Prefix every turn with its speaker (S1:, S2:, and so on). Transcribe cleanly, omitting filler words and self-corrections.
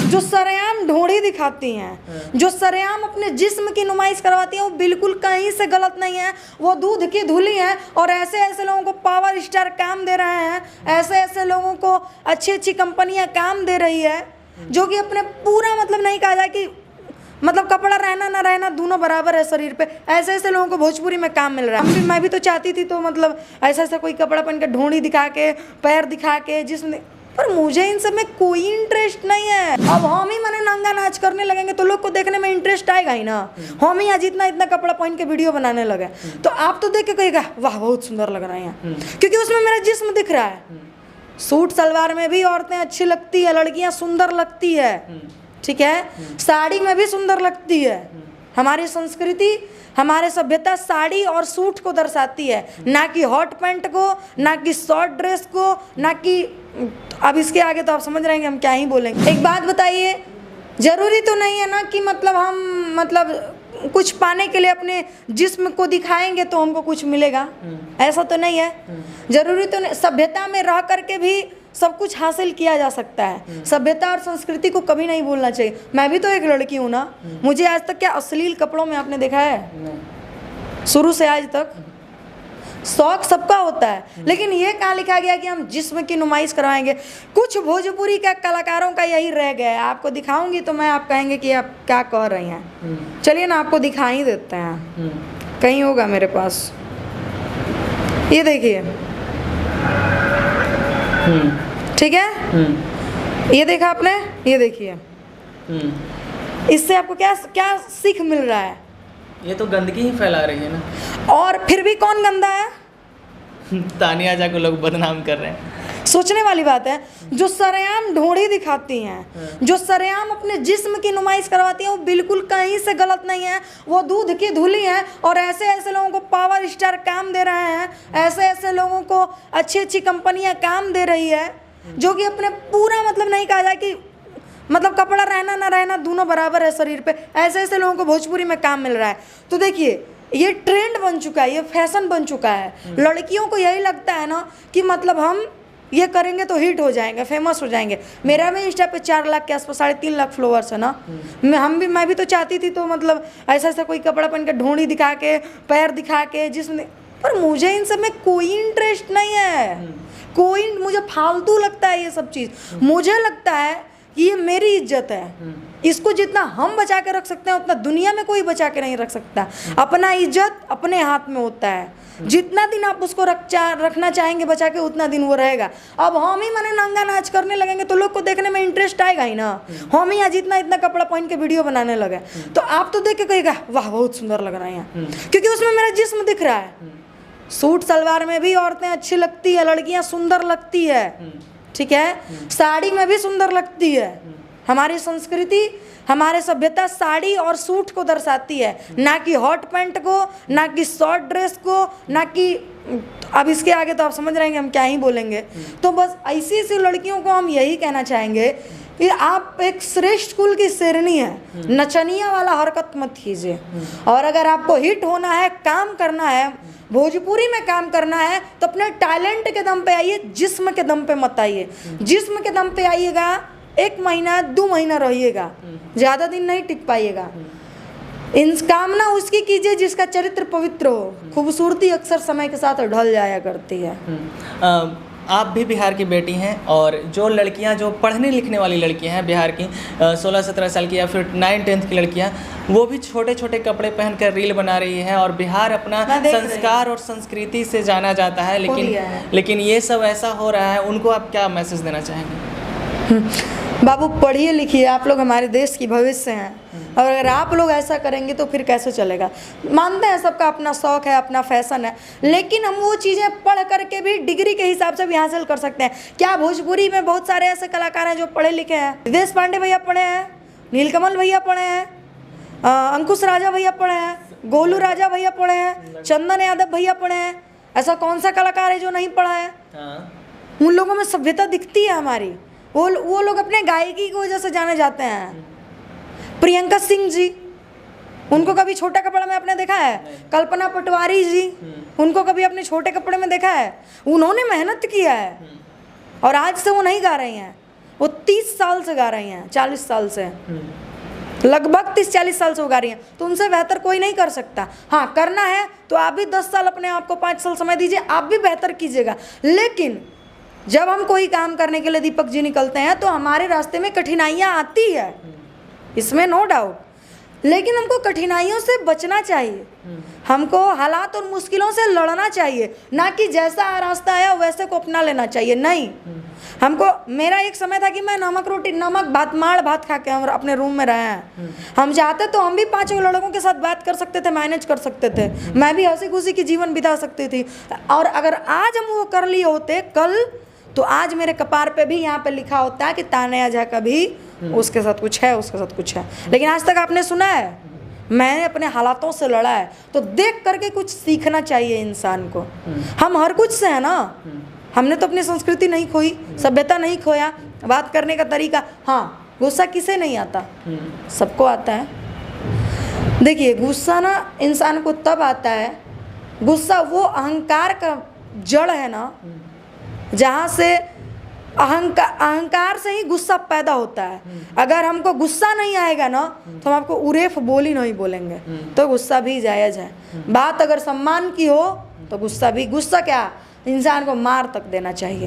S1: जो सरेआम ढोंढी दिखाती हैं, जो सरेआम अपने जिस्म की नुमाइश करवाती हैं, वो बिल्कुल कहीं से गलत नहीं है। वो दूध की धुली हैं और ऐसे ऐसे लोगों को पावर स्टार काम दे रहे हैं, ऐसे ऐसे लोगों को अच्छी अच्छी कंपनियां काम दे रही है, जो कि अपने पूरा मतलब नहीं कहा जाए कि मतलब कपड़ा रहना ना रहना दोनों बराबर है शरीर पे, ऐसे ऐसे लोगों को भोजपुरी में काम मिल रहा है। मैं भी तो चाहती थी तो मतलब ऐसा ऐसा कोई कपड़ा पहन के ढोंढी दिखा के पैर दिखा के जिसमें, पर मुझे इन सब में कोई इंटरेस्ट नहीं है। अब हम ही मैंने नंगा नाच करने लगेंगे तो लोग को देखने में इंटरेस्ट आएगा ही ना। हम ही आज इतना इतना कपड़ा पहन के वीडियो बनाने लगे तो आप तो देख के कहेगा वाह बहुत सुंदर लग रहे हैं, क्योंकि उसमें मेरा जिस्म दिख रहा है। सूट सलवार में भी औरतें अच्छी लगती है, लड़कियां सुंदर लगती है, ठीक है, साड़ी में भी सुंदर लगती है। हमारी संस्कृति हमारे सभ्यता साड़ी और सूट को दर्शाती है, ना कि हॉट पैंट को, ना कि शॉर्ट ड्रेस को, ना कि अब इसके आगे तो आप समझ रहे हैं कि हम क्या ही बोलेंगे। एक बात बताइए, जरूरी तो नहीं है ना कि मतलब हम मतलब कुछ पाने के लिए अपने जिस्म को दिखाएंगे तो हमको कुछ मिलेगा, ऐसा तो नहीं है। जरूरी तो नहीं, सभ्यता में रह करके भी सब कुछ हासिल किया जा सकता है। सभ्यता और संस्कृति को कभी नहीं भूलना चाहिए। मैं भी तो एक लड़की हूँ ना, मुझे आज तक क्या अश्लील कपड़ों में आपने देखा है? शुरू से आज तक शौक सबका होता है, लेकिन ये कहाँ लिखा गया कि हम जिस्म की नुमाइश करवाएंगे? कुछ भोजपुरी का कलाकारों का यही रह गया है। आपको दिखाऊंगी तो मैं आप कहेंगे कि आप क्या कह रही हैं। चलिए ना आपको दिखा ही देते हैं, कहीं होगा मेरे पास। ये देखिए, ठीक है, ये देखा आपने, ये देखिए, इससे आपको क्या क्या सीख मिल रहा है?
S2: ये तो गंदगी ही फैला रही है ना।
S1: और फिर भी कौन गंदा है?
S2: तानिया आजा को लोग बदनाम कर रहे हैं।
S1: सोचने वाली बात है। जो सरेआम ढोंढी दिखाती हैं, जो सरेआम अपने जिस्म की नुमाइश करवाती हैं, वो बिल्कुल कहीं से गलत नहीं है। वो दूध की धुली हैं और ऐसे ऐसे लोगों को पावर स्टार काम दे रहे हैं, ऐसे ऐसे लोगों को अच्छी अच्छी कंपनियां काम दे रही है, जो कि अपने पूरा मतलब नहीं कहा जाए कि मतलब कपड़ा रहना ना रहना दोनों बराबर है शरीर पे, ऐसे ऐसे लोगों को भोजपुरी में काम मिल रहा है। तो देखिए, ये ट्रेंड बन चुका है, ये फैशन बन चुका है। लड़कियों को यही लगता है ना कि मतलब हम ये करेंगे तो हिट हो जाएंगे, फेमस हो जाएंगे। मेरा भी इंस्टा पे 4 लाख के आसपास 3.5 लाख फॉलोअर्स है ना। मैं भी तो चाहती थी तो मतलब ऐसा ऐसा कोई कपड़ा पहन के ढोंढी दिखा के पैर दिखा के जिसमें, पर मुझे इन सब में कोई इंटरेस्ट नहीं है। कोई, मुझे फालतू लगता है ये सब चीज़। मुझे लगता है कि ये मेरी इज्जत है, इसको जितना हम बचा के रख सकते हैं उतना दुनिया में कोई बचा के नहीं रख सकता। अपना इज्जत अपने हाथ में होता है, जितना दिन आप उसको रखना चाहेंगे बचा के उतना दिन वो रहेगा। अब हम ही मैंने नंगा नाच करने लगेंगे तो लोग को देखने में इंटरेस्ट आएगा ही ना। हम ही आज इतना इतना कपड़ा पहन के वीडियो बनाने लगे तो आप तो देख के कहेगा वाह बहुत सुंदर लग रहे हैं, क्योंकि उसमें मेरा जिस्म दिख रहा है। सूट सलवार में भी औरतें अच्छी लगती है, लड़कियां सुंदर लगती है, ठीक है, साड़ी में भी सुंदर लगती है। हमारी संस्कृति हमारे सभ्यता साड़ी और सूट को दर्शाती है, ना कि हॉट पैंट को, ना कि शॉर्ट ड्रेस को, ना कि अब इसके आगे तो आप समझ रहे हैं कि हम क्या ही बोलेंगे। तो बस ऐसी ऐसी लड़कियों को हम यही कहना चाहेंगे कि आप एक श्रेष्ठ कुल की शेरनी है, नचनिया वाला हरकत मत कीजिए। और अगर आपको हिट होना है, काम करना है, भोजपुरी में काम करना है तो अपने टैलेंट के दम पे आइए, जिस्म के दम पे मत आइए। जिस्म के दम पे आइएगा, 1 महीना 2 महीना रहिएगा, ज़्यादा दिन नहीं टिक पाइएगा। कामना उसकी कीजिए जिसका चरित्र पवित्र हो। खूबसूरती अक्सर समय के साथ ढल जाया करती है।
S2: आप भी बिहार की बेटी हैं और जो लड़कियां जो पढ़ने लिखने वाली लड़कियां हैं बिहार की 16-17 साल की या फिर 9-10th की लड़कियां, वो भी छोटे छोटे कपड़े पहनकर रील बना रही हैं और बिहार अपना संस्कार और संस्कृति से जाना जाता है, लेकिन ये सब ऐसा हो रहा है, उनको आप क्या मैसेज देना चाहेंगे?
S1: बाबू पढ़िए लिखिए, आप लोग हमारे देश की भविष्य हैं और अगर आप लोग ऐसा करेंगे तो फिर कैसे चलेगा। मानते हैं सबका अपना शौक है, अपना फैशन है, लेकिन हम वो चीज़ें पढ़ करके भी डिग्री के हिसाब से भी हासिल कर सकते हैं। क्या भोजपुरी में बहुत सारे ऐसे कलाकार हैं जो पढ़े लिखे हैं? रितेश पांडे भैया पढ़े हैं, नीलकमल भैया पढ़े हैं, अंकुश राजा भैया पढ़े हैं, गोलू राजा भैया पढ़े हैं, चंदन यादव भैया पढ़े हैं। ऐसा कौन सा कलाकार है जो नहीं पढ़ा है? उन लोगों में सभ्यता दिखती है हमारी। वो लोग अपने गायकी की वजह से जाने जाते हैं। प्रियंका सिंह जी, उनको कभी छोटा कपड़ा में आपने देखा है? कल्पना पटवारी जी, उनको कभी अपने छोटे कपड़े में देखा है? उन्होंने मेहनत किया है और आज से वो नहीं गा रही हैं। वो 30 साल से गा रही हैं, 40 साल से, लगभग 30-40 साल से वो गा रही हैं। तो उनसे बेहतर कोई नहीं कर सकता। हाँ, करना है तो आप भी 10 साल अपने आप को 5 साल समय दीजिए, आप भी बेहतर कीजिएगा। लेकिन जब हम कोई काम करने के लिए दीपक जी निकलते हैं तो हमारे रास्ते में कठिनाइयाँ आती है, इसमें नो डाउट, लेकिन हमको कठिनाइयों से बचना चाहिए, हमको हालात और मुश्किलों से लड़ना चाहिए, ना कि जैसा रास्ता आया वैसे को अपना लेना चाहिए। नहीं, हमको, मेरा एक समय था कि मैं नमक रोटी, नमक भात, माड़ भात खा के हम अपने रूम में रहे हैं। हम चाहते तो हम भी 5 लड़कों के साथ बात कर सकते थे, मैनेज कर सकते थे, मैं भी हंसी खुशी की जीवन बिता सकती थी। और अगर आज हम वो कर लिए होते कल, तो आज मेरे कपार पे भी यहाँ पे लिखा होता है कि तान्या झा का भी उसके साथ कुछ है, उसके साथ कुछ है। लेकिन आज तक आपने सुना है? मैंने अपने हालातों से लड़ा है। तो देख करके कुछ सीखना चाहिए इंसान को। हम हर कुछ से है ना, हमने तो अपनी संस्कृति नहीं खोई, सभ्यता नहीं खोया, बात करने का तरीका। हाँ, गुस्सा किसे नहीं आता? सबको आता है। देखिए, गुस्सा ना इंसान को तब आता है, गुस्सा वो अहंकार का जड़ है ना, जहाँ से अहंकार से ही गुस्सा पैदा होता है। अगर हमको गुस्सा नहीं आएगा ना, तो हम आपको उरेफ बोली नहीं बोलेंगे, तो गुस्सा भी जायज़ है। बात अगर सम्मान की हो तो गुस्सा भी, गुस्सा क्या इंसान को मार तक देना चाहिए।